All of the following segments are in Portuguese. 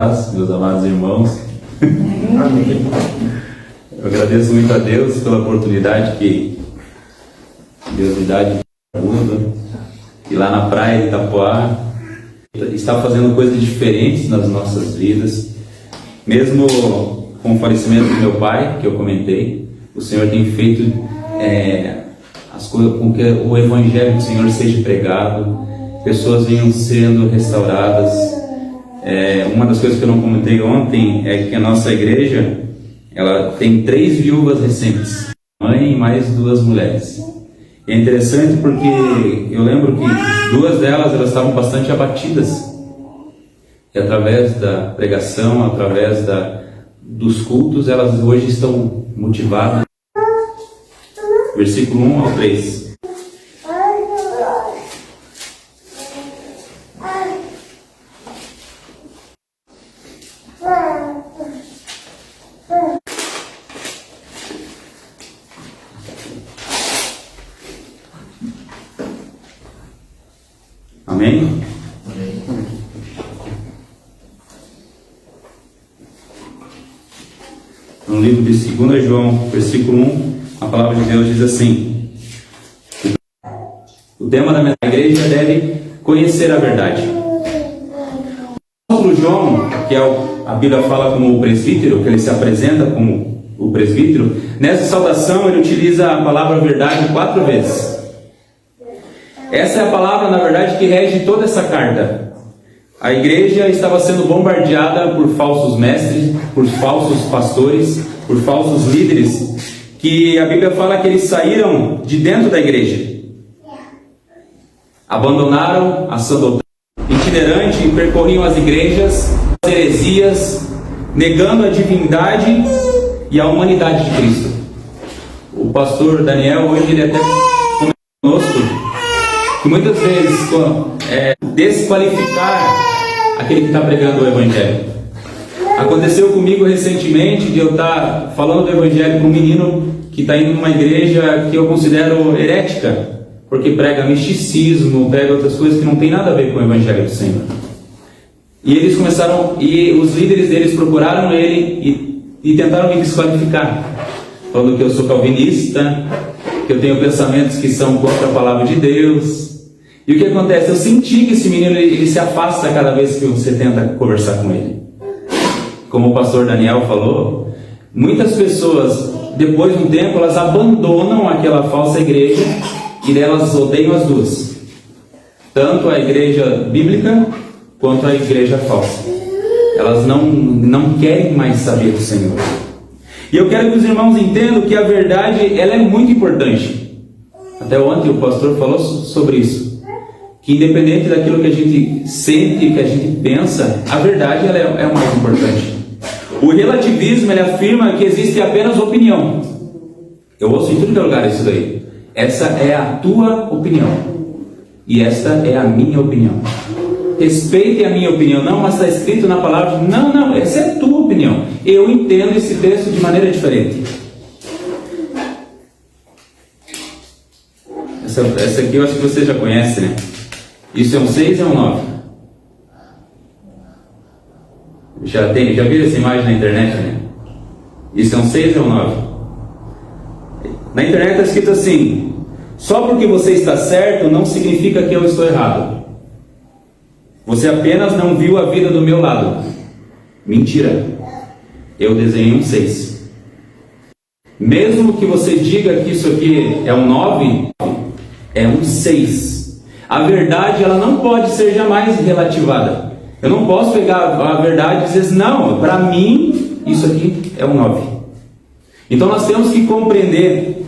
Meus amados irmãos, eu agradeço muito a Deus pela oportunidade que Deus me dá de ir lá na praia de Itapoá, está fazendo coisas diferentes nas nossas vidas, mesmo com o falecimento do meu pai, que eu comentei. O Senhor tem feito as coisas com que o Evangelho do Senhor seja pregado, pessoas venham sendo restauradas. Uma das coisas que eu não comentei ontem é que a nossa igreja ela tem 3 viúvas recentes, mãe e mais 2 mulheres. E é interessante porque eu lembro que 2 delas elas estavam bastante abatidas, e através da pregação, através dos cultos, elas hoje estão motivadas. Versículo 1 ao 3. Amém? No livro de 2 João, versículo 1, a palavra de Deus diz assim: o tema da minha igreja deve conhecer a verdade. O apóstolo João, que a Bíblia fala como o presbítero, que ele se apresenta como o presbítero, nessa saudação ele utiliza a palavra verdade 4 vezes. Essa é a palavra, na verdade, que rege toda essa carta. A igreja estava sendo bombardeada por falsos mestres, por falsos pastores, por falsos líderes, que a Bíblia fala que eles saíram de dentro da igreja, abandonaram a sã doutrina itinerante e percorriam as igrejas, as heresias, negando a divindade e a humanidade de Cristo. O pastor Daniel, hoje, ele até comentou conosco que muitas vezes desqualificar aquele que está pregando o Evangelho. Aconteceu comigo recentemente de eu estar falando do Evangelho para um menino que está indo numa igreja que eu considero herética, porque prega misticismo, prega outras coisas que não tem nada a ver com o Evangelho do Senhor. E eles começaram, e os líderes deles procuraram ele e tentaram me desqualificar, falando que eu sou calvinista, que eu tenho pensamentos que são contra a palavra de Deus. E o que acontece? Eu senti que esse menino ele se afasta cada vez que você tenta conversar com ele. Como o pastor Daniel falou, muitas pessoas, depois de um tempo, elas abandonam aquela falsa igreja e elas odeiam as duas. Tanto a igreja bíblica quanto a igreja falsa. Elas não querem mais saber do Senhor. E eu quero que os irmãos entendam que a verdade ela é muito importante. Até ontem o pastor falou sobre isso. Que independente daquilo que a gente sente, que a gente pensa, a verdade ela é o mais importante. O relativismo ele afirma que existe apenas opinião. Eu ouço em tudo que é lugar isso daí. Essa é a tua opinião. E esta é a minha opinião. Respeite a minha opinião. Não, mas está escrito na palavra. Não, essa é a tua opinião. Eu entendo esse texto de maneira diferente. Essa aqui eu acho que você já conhece, né? Isso é um 6 ou é um 9? Já viu essa imagem na internet, né? Isso é um 6 ou um 9? Na internet está escrito assim: só porque você está certo não significa que eu estou errado. Você apenas não viu a vida do meu lado. Mentira. Eu desenhei um 6. Mesmo que você diga que isso aqui é um 9, é um 6. A verdade ela não pode ser jamais relativada. Eu não posso pegar a verdade e dizer assim, não, para mim isso aqui é um 9. Então nós temos que compreender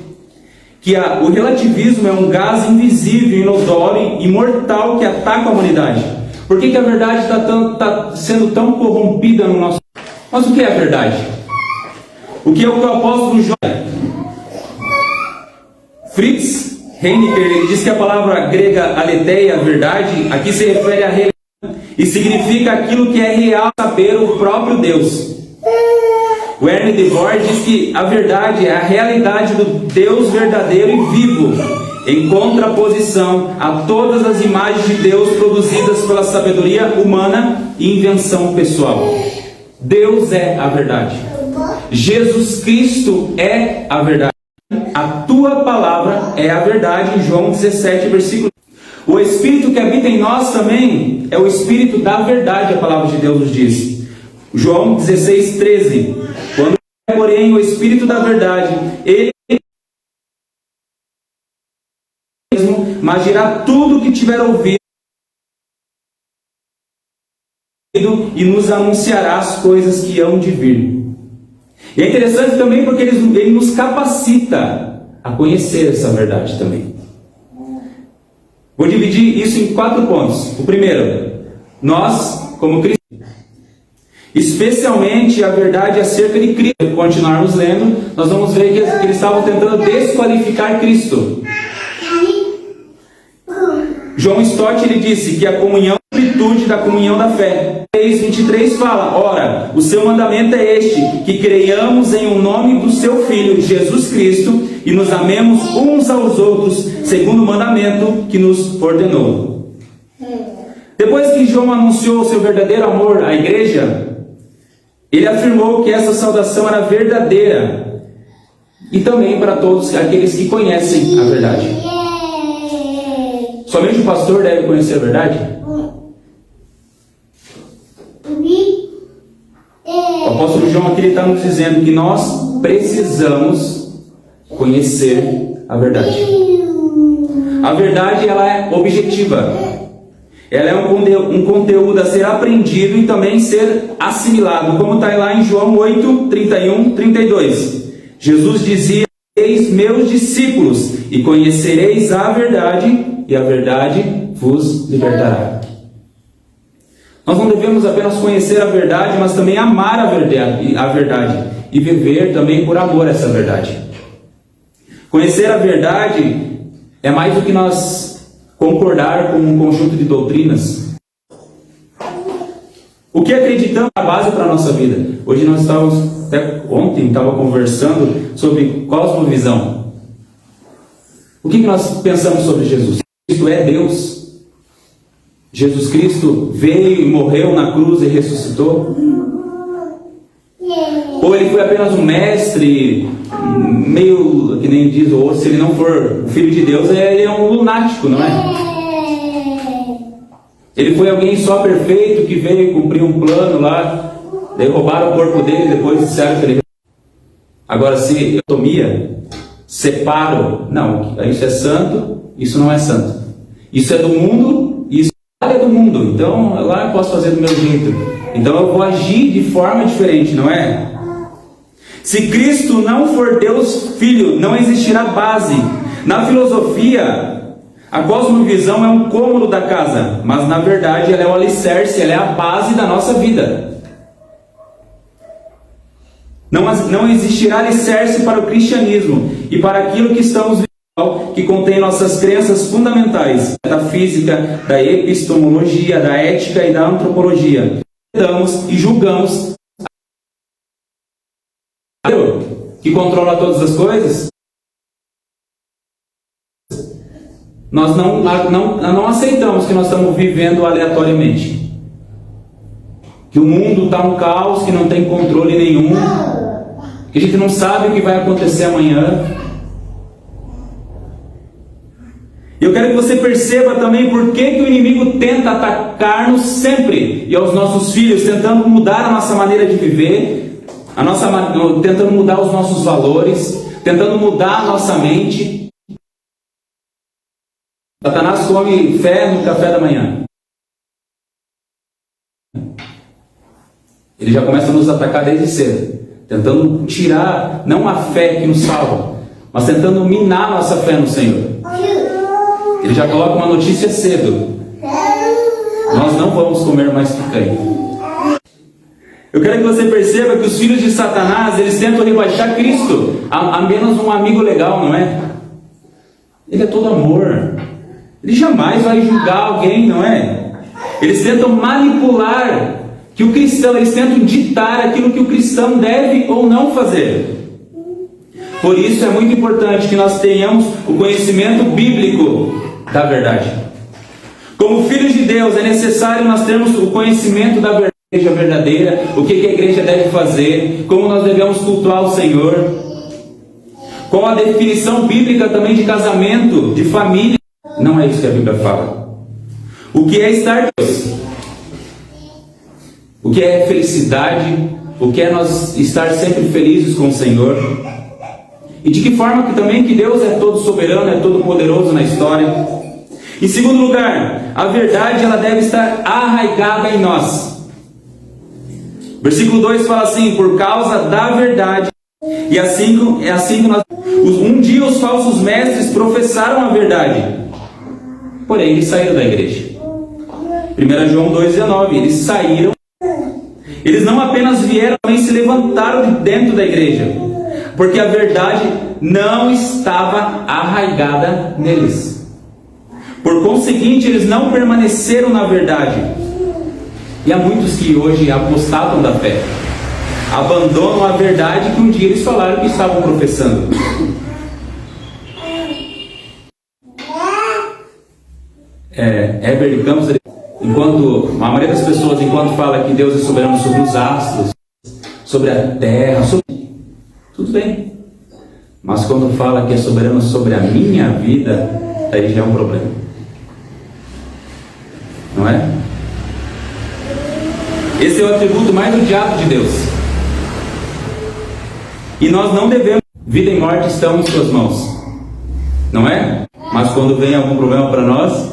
que o relativismo é um gás invisível, inodoro e mortal que ataca a humanidade. Por que a verdade está sendo tão corrompida no nosso... Mas o que é a verdade? O que é o que o apóstolo João... Fritz Heinecker, ele diz que a palavra grega aletheia, verdade, aqui se refere a realidade e significa aquilo que é real, saber o próprio Deus. O Ernest de Borges diz que a verdade é a realidade do Deus verdadeiro e vivo, em contraposição a todas as imagens de Deus produzidas pela sabedoria humana e invenção pessoal. Deus é a verdade. Jesus Cristo é a verdade. A tua palavra é a verdade. João 17, versículo. O Espírito que habita em nós também é o Espírito da verdade, a palavra de Deus nos diz. João 16, 13. Quando é, porém, o Espírito da verdade, ele mesmo, mas dirá tudo o que tiver ouvido e nos anunciará as coisas que hão de vir. E é interessante também porque ele nos capacita a conhecer essa verdade também. Vou dividir isso em 4 pontos. O primeiro, nós, como cristãos, especialmente a verdade acerca de Cristo. Se continuarmos lendo, nós vamos ver que eles estavam tentando desqualificar Cristo. João Stott, ele disse que a comunhão é a virtude da comunhão da fé. 23 fala: ora, o seu mandamento é este, que creiamos em o nome do seu Filho, Jesus Cristo, e nos amemos uns aos outros, segundo o mandamento que nos ordenou. Depois que João anunciou o seu verdadeiro amor à igreja, ele afirmou que essa saudação era verdadeira, e também para todos aqueles que conhecem a verdade. Somente o pastor deve conhecer a verdade? O apóstolo João aqui está nos dizendo que nós precisamos conhecer a verdade. A verdade, ela é objetiva. Ela é um conteúdo a ser aprendido e também ser assimilado, como está lá em João 8, 31, 32. Jesus dizia: "Sereis meus discípulos e conhecereis a verdade, e a verdade vos libertará." Nós não devemos apenas conhecer a verdade, mas também amar a verdade e viver também por amor a essa verdade. Conhecer a verdade é mais do que nós concordar com um conjunto de doutrinas. O que acreditamos é a base para a nossa vida. Hoje nós estávamos, até ontem, estava conversando sobre cosmovisão. O que nós pensamos sobre Jesus? Cristo é Deus. Jesus Cristo veio e morreu na cruz e ressuscitou? Ou ele foi apenas um mestre, meio, que nem diz, ou se ele não for filho de Deus, ele é um lunático, não é? Ele foi alguém só perfeito que veio cumprir um plano lá, daí roubaram o corpo dele e depois disseram que ele... Agora, se eu separo, não, isso é santo, isso não é santo. Isso é do mundo, isso é do mundo. Então, lá eu posso fazer do meu jeito. Então eu vou agir de forma diferente, não é? Se Cristo não for Deus Filho, não existirá base. Na filosofia, a cosmovisão é um cômodo da casa, mas na verdade ela é o alicerce, ela é a base da nossa vida. Não existirá alicerce para o cristianismo e para aquilo que estamos vivendo, que contém nossas crenças fundamentais, da física, da epistemologia, da ética e da antropologia. Tentamos e julgamos que controla todas as coisas. Nós não aceitamos que nós estamos vivendo aleatoriamente, que o mundo está um caos, que não tem controle nenhum, que a gente não sabe o que vai acontecer amanhã. Eu quero que você perceba também por que o inimigo tenta atacar-nos sempre, e aos nossos filhos, tentando mudar a nossa maneira de viver, tentando mudar os nossos valores, tentando mudar a nossa mente. Satanás come fé no café da manhã. Ele já começa a nos atacar desde cedo, tentando tirar, não a fé que nos salva, mas tentando minar nossa fé no Senhor. Ele já coloca uma notícia cedo: nós não vamos comer mais picanha. Eu quero que você perceba que os filhos de Satanás, eles tentam rebaixar Cristo a menos um amigo legal, não é? Ele é todo amor. Ele jamais vai julgar alguém, não é? Eles tentam manipular que o cristão, eles tentam ditar aquilo que o cristão deve ou não fazer. Por isso é muito importante que nós tenhamos o conhecimento bíblico da verdade. Como filhos de Deus, é necessário nós termos o conhecimento da verdade, igreja verdadeira, o que a igreja deve fazer, como nós devemos cultuar o Senhor, qual a definição bíblica também de casamento, de família. Não é isso que a Bíblia fala. O que é estar com Deus? O que é felicidade? O que é nós estar sempre felizes com o Senhor? E de que forma que também que Deus é todo soberano, é todo poderoso na história? Em segundo lugar, a verdade ela deve estar arraigada em nós. Versículo 2 fala assim: por causa da verdade. E assim que nós... Um dia os falsos mestres professaram a verdade, porém eles saíram da igreja. 1 João 2,19. Eles saíram. Eles não apenas vieram, também se levantaram de dentro da igreja, porque a verdade não estava arraigada neles. Por conseguinte, eles não permaneceram na verdade. E há muitos que hoje apostatam da fé, abandonam a verdade que um dia eles falaram que estavam professando. Herbert Campos, enquanto a maioria das pessoas, enquanto fala que Deus é soberano sobre os astros, sobre a terra, tudo bem. Mas quando fala que é soberano sobre a minha vida, aí já é um problema. Não é? Esse é o atributo mais odiado de Deus. E nós não devemos. Vida e morte estão em suas mãos. Não é? Mas quando vem algum problema para nós,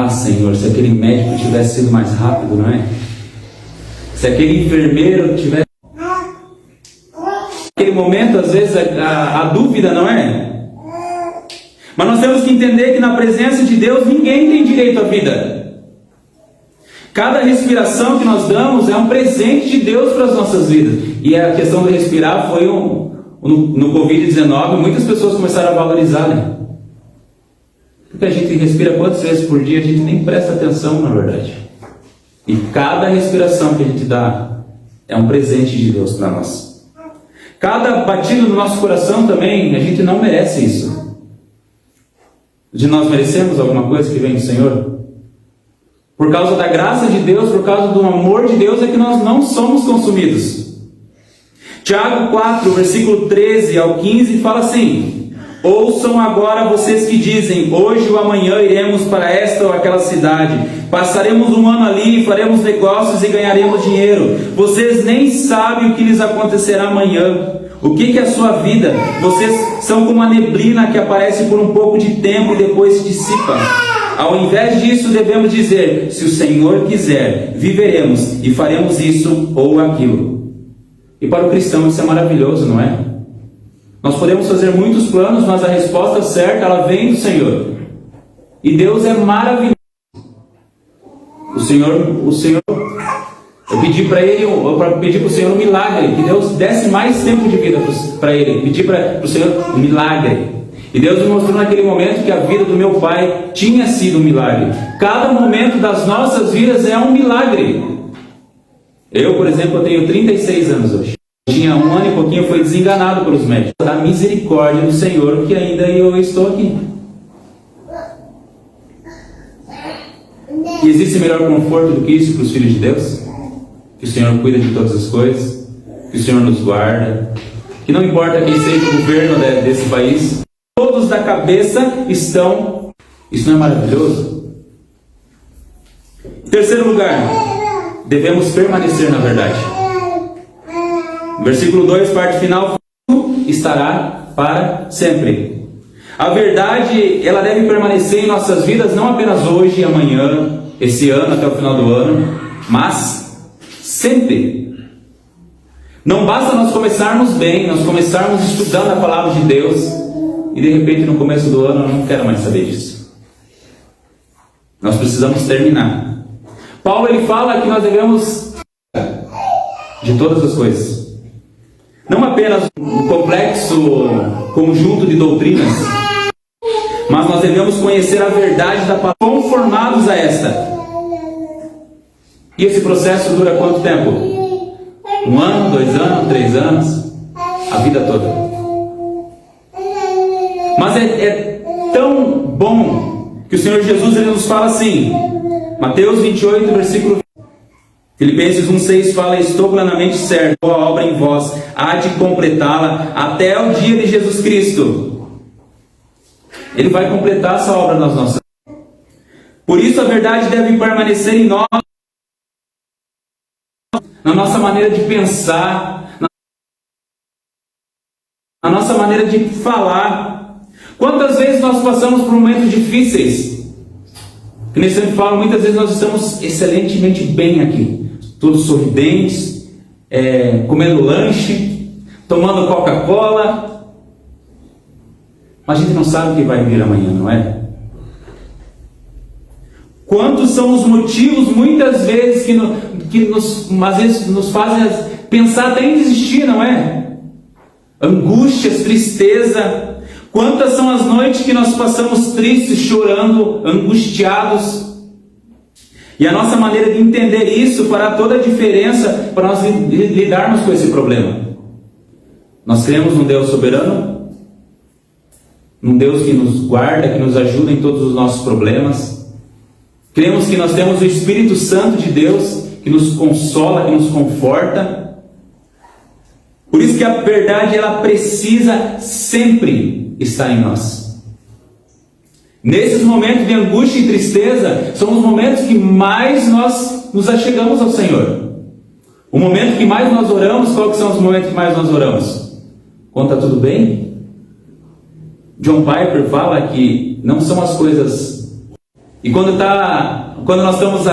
Senhor, se aquele médico tivesse sido mais rápido, não é? Se aquele enfermeiro tivesse... Naquele momento, às vezes, a dúvida, não é? Mas nós temos que entender que na presença de Deus ninguém tem direito à vida. Cada respiração que nós damos é um presente de Deus para as nossas vidas. E a questão de respirar foi no Covid-19, muitas pessoas começaram a valorizar, né? Porque a gente respira quantas vezes por dia, a gente nem presta atenção, na verdade. E cada respiração que a gente dá é um presente de Deus para nós. Cada batido do nosso coração também, a gente não merece isso. De nós merecemos alguma coisa que vem do Senhor? Por causa da graça de Deus, por causa do amor de Deus, é que nós não somos consumidos. Tiago 4, versículo 13 ao 15, fala assim: ouçam agora vocês que dizem, hoje ou amanhã iremos para esta ou aquela cidade, passaremos um ano ali, faremos negócios e ganharemos dinheiro. Vocês nem sabem o que lhes acontecerá amanhã. O que é a sua vida? Vocês são como a neblina que aparece por um pouco de tempo e depois se dissipa. Ao invés disso, devemos dizer, se o Senhor quiser, viveremos e faremos isso ou aquilo. E para o cristão isso é maravilhoso, não é? Nós podemos fazer muitos planos, mas a resposta certa, ela vem do Senhor. E Deus é maravilhoso. O Senhor, eu pedi para o Senhor um milagre, que Deus desse mais tempo de vida para ele. Pedi para o Senhor um milagre. E Deus me mostrou naquele momento que a vida do meu pai tinha sido um milagre. Cada momento das nossas vidas é um milagre. Eu, por exemplo, eu tenho 36 anos hoje. Tinha 1 ano e pouquinho, fui desenganado pelos médicos. Da misericórdia do Senhor que ainda eu estou aqui. E existe melhor conforto do que isso para os filhos de Deus? Que o Senhor cuida de todas as coisas, que o Senhor nos guarda, que não importa quem seja o governo desse país, todos da cabeça estão... Isso não é maravilhoso? Em terceiro lugar, devemos permanecer na verdade. Versículo 2, parte final, estará para sempre. A verdade, ela deve permanecer em nossas vidas, não apenas hoje e amanhã, esse ano, até o final do ano, mas sempre. Não basta nós começarmos bem, nós começarmos estudando a palavra de Deus, e de repente no começo do ano eu não quero mais saber disso. Nós precisamos terminar. Paulo, ele fala que nós devemos de todas as coisas. Não apenas um complexo conjunto de doutrinas, mas nós devemos conhecer a verdade da palavra, conformados a esta. E esse processo dura quanto tempo? 1 ano, 2 anos, 3 anos? a vida toda. Mas é tão bom que o Senhor Jesus ele nos fala assim, Mateus 28, versículo 20. Filipenses 1,6 fala: estou plenamente certo, a obra em vós há de completá-la até o dia de Jesus Cristo. Ele vai completar essa obra nas nossas vidas. Por isso a verdade deve permanecer em nós, na nossa maneira de pensar, na nossa maneira de falar. Quantas vezes nós passamos por momentos difíceis? Que nem sempre falo, muitas vezes nós estamos excelentemente bem aqui, todos sorridentes, comendo lanche, tomando Coca-Cola, mas a gente não sabe o que vai vir amanhã, não é? Quantos são os motivos, muitas vezes, às vezes nos fazem pensar até em desistir, não é? Angústias, tristeza. Quantas são as noites que nós passamos tristes, chorando, angustiados? E a nossa maneira de entender isso fará toda a diferença para nós lidarmos com esse problema. Nós cremos num Deus soberano, num Deus que nos guarda, que nos ajuda em todos os nossos problemas. Cremos que nós temos o Espírito Santo de Deus, que nos consola, que nos conforta. Por isso que a verdade, ela precisa sempre estar em nós. Nesses momentos de angústia e tristeza, são os momentos que mais nós nos achegamos ao Senhor. O momento que mais nós oramos, qual que são os momentos que mais nós oramos? Quando está tudo bem? John Piper fala que não são as coisas... E quando nós estamos...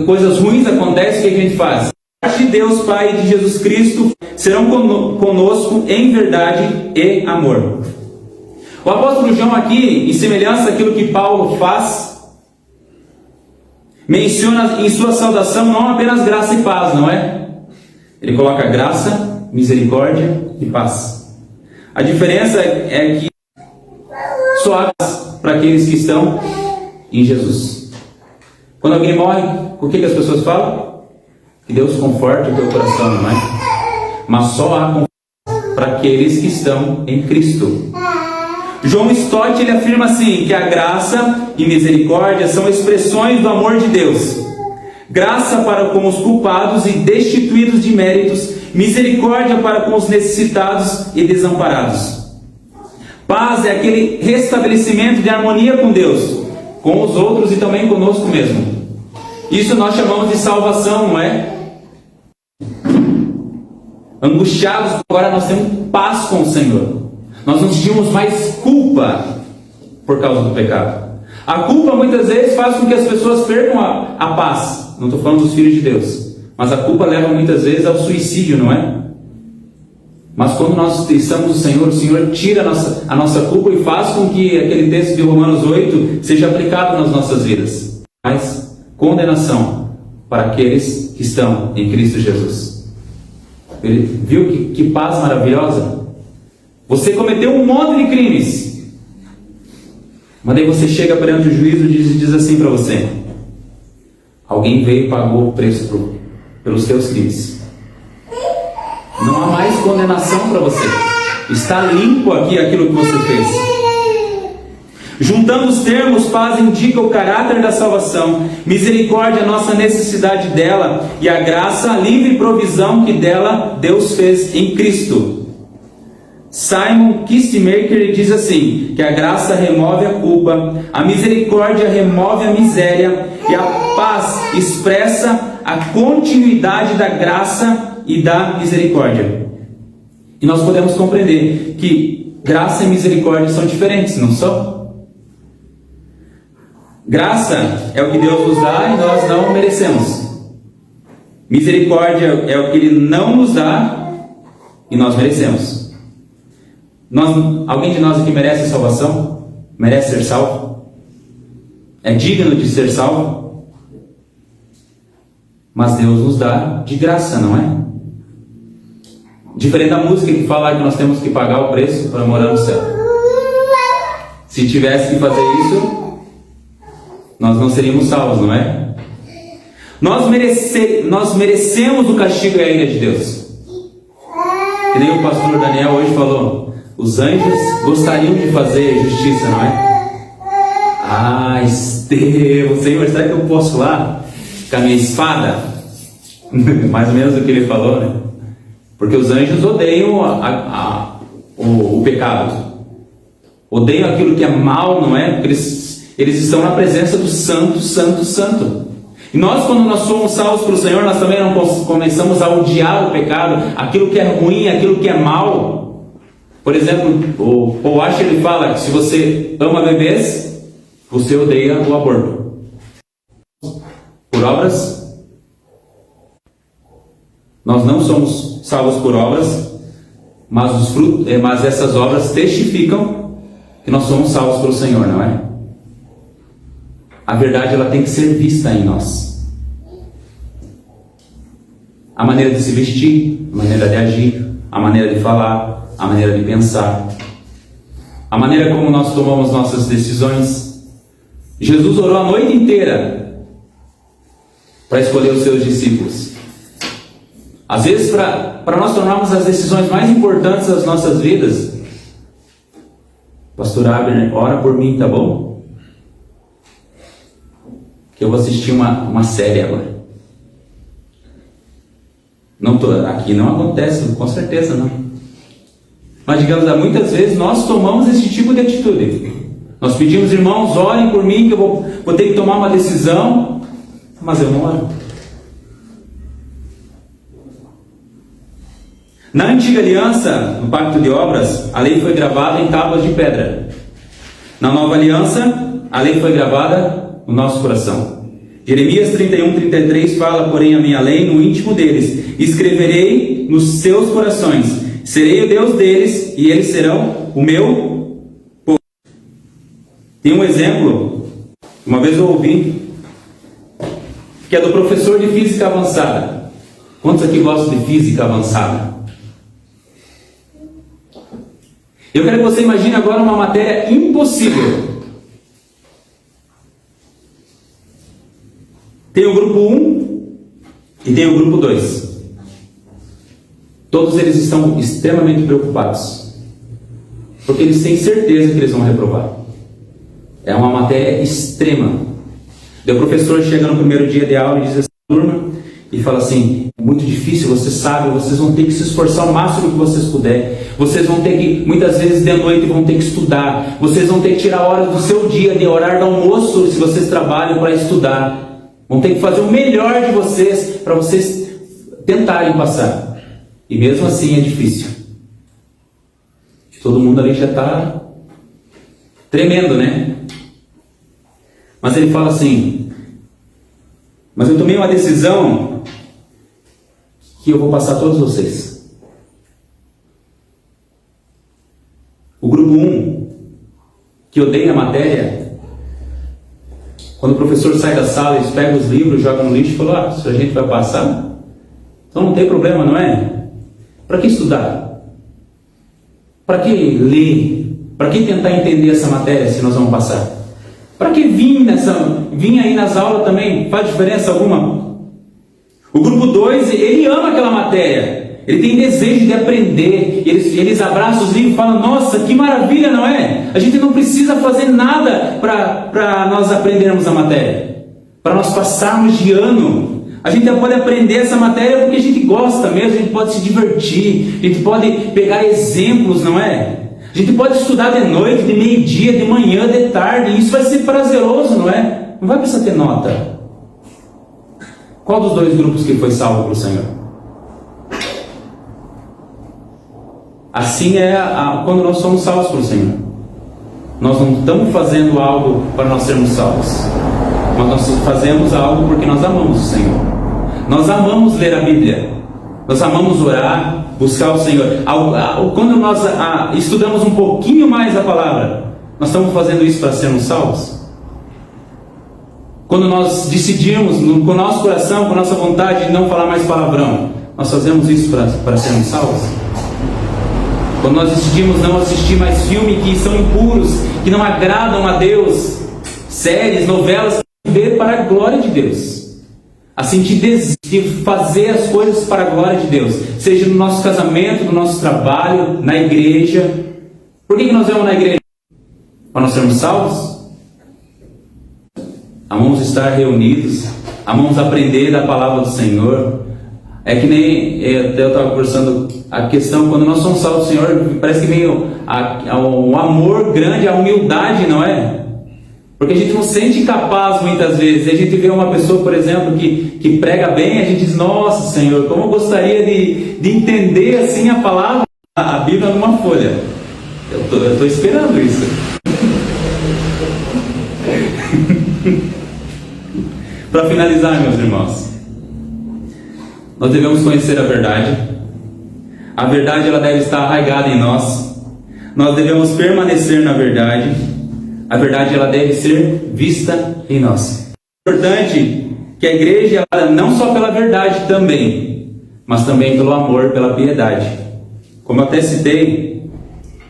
coisas ruins acontecem, o que a gente faz? De Deus Pai e de Jesus Cristo serão conosco em verdade e amor. O apóstolo João aqui, em semelhança àquilo que Paulo faz, menciona em sua saudação não apenas graça e paz, não é? Ele coloca graça, misericórdia e paz. A diferença é que só há paz para aqueles que estão em Jesus. Quando alguém morre, o que as pessoas falam? Que Deus conforte o teu coração, não é? Mas só há conforto para aqueles que estão em Cristo. John Stott ele afirma assim, que a graça e misericórdia são expressões do amor de Deus. Graça para com os culpados e destituídos de méritos, misericórdia para com os necessitados e desamparados. Paz é aquele restabelecimento de harmonia com Deus, com os outros e também conosco mesmo. Isso nós chamamos de salvação, não é? Angustiados, agora nós temos paz com o Senhor. Nós não sentimos mais culpa por causa do pecado. A culpa muitas vezes faz com que as pessoas percam a paz. Não estou falando dos filhos de Deus. Mas a culpa leva muitas vezes ao suicídio, não é? Mas quando nós estamos no Senhor, o Senhor tira a nossa culpa e faz com que aquele texto de Romanos 8 seja aplicado nas nossas vidas. Mas condenação para aqueles que estão em Cristo Jesus. Ele viu que paz maravilhosa? Você cometeu um monte de crimes, mas daí você chega perante o juízo e diz assim para você: alguém veio e pagou o preço pelos teus crimes. Não há mais condenação para você. Está limpo aqui aquilo que você fez. Juntando os termos, paz indica o caráter da salvação, misericórdia a nossa necessidade dela, e a graça a livre provisão que dela Deus fez em Cristo. Simon Kistemaker diz assim, que a graça remove a culpa, a misericórdia remove a miséria, e a paz expressa a continuidade da graça e da misericórdia. E nós podemos compreender que graça e misericórdia são diferentes, não são? Graça é o que Deus nos dá e nós não merecemos. Misericórdia é o que Ele não nos dá e nós merecemos. Alguém de nós aqui merece salvação? Merece ser salvo? É digno de ser salvo? Mas Deus nos dá de graça, não é? Diferente da música que fala que nós temos que pagar o preço para morar no céu. Se tivesse que fazer isso, nós não seríamos salvos, não é? Nós merecemos o castigo e a ira de Deus. Que nem o pastor Daniel hoje falou, os anjos gostariam de fazer justiça, não é? Ah, Estevão, Senhor, será que eu posso lá com a minha espada? Mais ou menos o que ele falou, né? Porque os anjos odeiam o pecado. Odeiam aquilo que é mal, não é? Porque eles estão na presença do Santo, Santo, Santo. E nós, quando nós somos salvos pelo Senhor, nós também não começamos a odiar o pecado, aquilo que é ruim, aquilo que é mal. Por exemplo, o Paul Washer, ele fala que se você ama bebês, você odeia o aborto. Por obras, nós não somos salvos por obras, mas essas obras testificam que nós somos salvos pelo Senhor, não é? A verdade, ela tem que ser vista em nós. A maneira de se vestir, a maneira de agir, a maneira de falar, a maneira de pensar, a maneira como nós tomamos nossas decisões. Jesus orou a noite inteira para escolher os seus discípulos. Às vezes, para nós tomarmos as decisões mais importantes das nossas vidas, Pastor Abner, ora por mim, tá bom? Que eu vou assistir uma série agora. Aqui não acontece, com certeza não. Mas digamos, muitas vezes nós tomamos esse tipo de atitude. Nós pedimos, irmãos, orem por mim, que eu vou ter que tomar uma decisão, mas eu não oro. Na antiga aliança, no pacto de obras, a lei foi gravada em tábuas de pedra. Na nova aliança, a lei foi gravada no nosso coração. Jeremias 31:33 fala, porém, a minha lei no íntimo deles, escreverei nos seus corações, serei o Deus deles e eles serão o meu povo. Tem um exemplo, uma vez eu ouvi, que é do professor de física avançada. Quantos aqui gostam de física avançada? Eu quero que você imagine agora uma matéria impossível. Tem o grupo 1 e tem o grupo 2. Todos eles estão extremamente preocupados, porque eles têm certeza que eles vão reprovar. É uma matéria extrema. O professor chega no primeiro dia de aula e diz assim, turma, e fala assim, é muito difícil, você sabe, vocês vão ter que se esforçar o máximo que vocês puderem. Vocês vão ter que, muitas vezes de noite, vão ter que estudar. Vocês vão ter que tirar horas do seu dia, de horário do almoço, se vocês trabalham, para estudar. Vão ter que fazer o melhor de vocês, para vocês tentarem passar. E mesmo assim é difícil. Todo mundo ali já está tremendo, né? Mas ele fala assim, mas eu tomei uma decisão que eu vou passar todos vocês. O grupo 1, que odeia a matéria, quando o professor sai da sala, eles pegam os livros, jogam no lixo e falam, se a gente vai passar, então não tem problema, não é? Para que estudar? Para que ler? Para que tentar entender essa matéria se nós vamos passar? Para que vir aí nas aulas também? Faz diferença alguma? O grupo 2, ele ama aquela matéria. Ele tem desejo de aprender. Eles abraçam os livros e falam, nossa, que maravilha, não é? A gente não precisa fazer nada para nós aprendermos a matéria. Para nós passarmos de ano. A gente pode aprender essa matéria porque a gente gosta mesmo, a gente pode se divertir, a gente pode pegar exemplos, não é? A gente pode estudar de noite, de meio-dia, de manhã, de tarde, isso vai ser prazeroso, não é? Não vai precisar ter nota. Qual dos dois grupos que foi salvo pelo Senhor? Assim é quando nós somos salvos pelo Senhor. Nós não estamos fazendo algo para nós sermos salvos, mas nós fazemos algo porque nós amamos o Senhor. Nós amamos ler a Bíblia, nós amamos orar, buscar o Senhor. Quando nós estudamos um pouquinho mais a palavra, nós estamos fazendo isso para sermos salvos. Quando nós decidimos com o nosso coração, com a nossa vontade de não falar mais palavrão, nós fazemos isso para sermos salvos. Quando nós decidimos não assistir mais filmes que são impuros, que não agradam a Deus, séries, novelas, ver para a glória de Deus. a sentir desejo de fazer as coisas para a glória de Deus, seja no nosso casamento, no nosso trabalho, na igreja. Por que nós vamos na igreja? Para nós sermos salvos? Amamos estar reunidos, amamos aprender da palavra do Senhor. É que nem eu estava conversando, a questão, quando nós somos salvos do Senhor, parece que vem o amor grande, a humildade, não é? Porque a gente não se sente capaz muitas vezes. A gente vê uma pessoa, por exemplo, que prega bem, a gente diz, nossa Senhor, como eu gostaria de entender assim a palavra, a Bíblia numa folha. Eu estou esperando isso. Para finalizar, meus irmãos, nós devemos conhecer a verdade. A verdade ela deve estar arraigada em nós. Nós devemos permanecer na verdade. A verdade ela deve ser vista em nós. É importante que a igreja, ela, não só pela verdade também, mas também pelo amor, pela piedade. Como eu até citei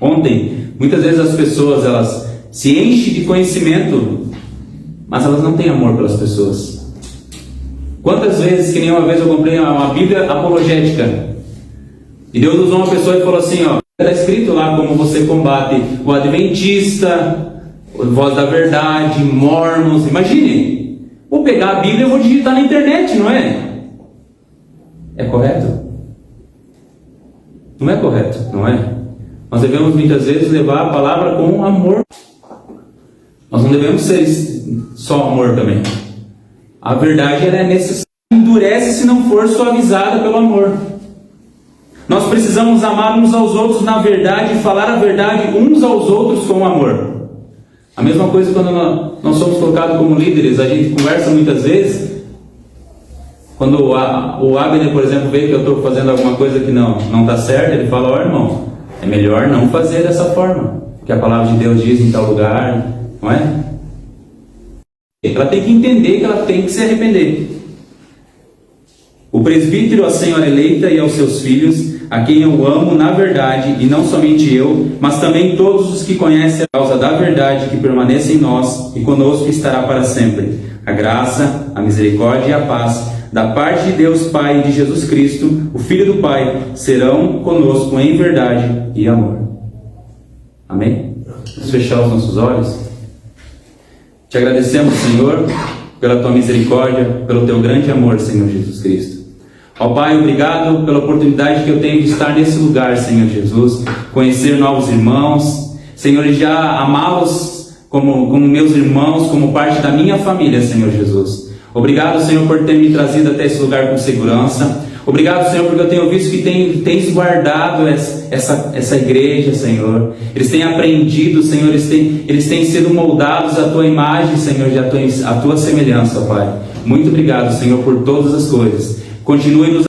ontem, muitas vezes as pessoas elas se enchem de conhecimento, mas elas não têm amor pelas pessoas. Quantas vezes, que nem uma vez eu comprei uma Bíblia apologética, e Deus usou uma pessoa e falou assim, ó, está escrito lá como você combate o adventista, Voz da Verdade, Mormons. Imagine, vou pegar a Bíblia e vou digitar na internet, não é? É correto? Não é correto, não é? Nós devemos muitas vezes levar a palavra com amor. Nós não devemos ser só amor também. A verdade ela é necessária, endurece se não for suavizada pelo amor. Nós precisamos amar uns aos outros na verdade e falar a verdade uns aos outros com amor. A mesma coisa quando nós somos colocados como líderes, a gente conversa muitas vezes. Quando o Abner, por exemplo, vê que eu estou fazendo alguma coisa que não está certa, ele fala, ó irmão, é melhor não fazer dessa forma, que a palavra de Deus diz em tal lugar, não é? Ela tem que entender que ela tem que se arrepender. O presbítero, a senhora eleita e aos seus filhos, a quem eu amo na verdade, e não somente eu, mas também todos os que conhecem a causa da verdade, que permanecem em nós, e conosco estará para sempre. A graça, a misericórdia e a paz, da parte de Deus Pai e de Jesus Cristo, o Filho do Pai, serão conosco em verdade e amor. Amém? Vamos fechar os nossos olhos. Te agradecemos, Senhor, pela Tua misericórdia, pelo Teu grande amor, Senhor Jesus Cristo. Ó Pai, obrigado pela oportunidade que eu tenho de estar nesse lugar, Senhor Jesus, conhecer novos irmãos, Senhor, e já amá-los como meus irmãos, como parte da minha família, Senhor Jesus. Obrigado, Senhor, por ter me trazido até esse lugar com segurança. Obrigado, Senhor, porque eu tenho visto que tens guardado essa igreja, Senhor. Eles têm aprendido, Senhor, eles têm sido moldados à Tua imagem, Senhor, e à Tua semelhança, Pai. Muito obrigado, Senhor, por todas as coisas. Continue nos